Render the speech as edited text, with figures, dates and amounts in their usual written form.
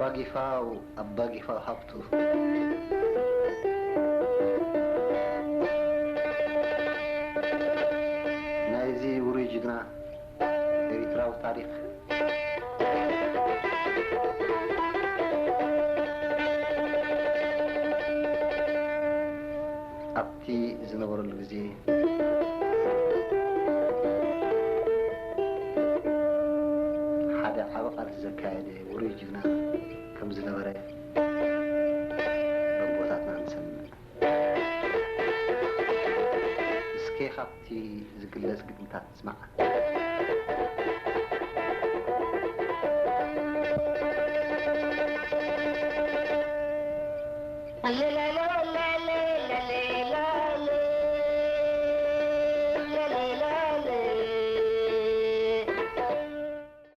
أبا جفاو حبتو نايزي وريجنا إريتراو تاريخ أبتي زنبر الغزي حدا عبقال الزكاية وريجنا كم زنبري ببوتاتنا نسمع اسكي خبتي زقلس قدمتات تسمع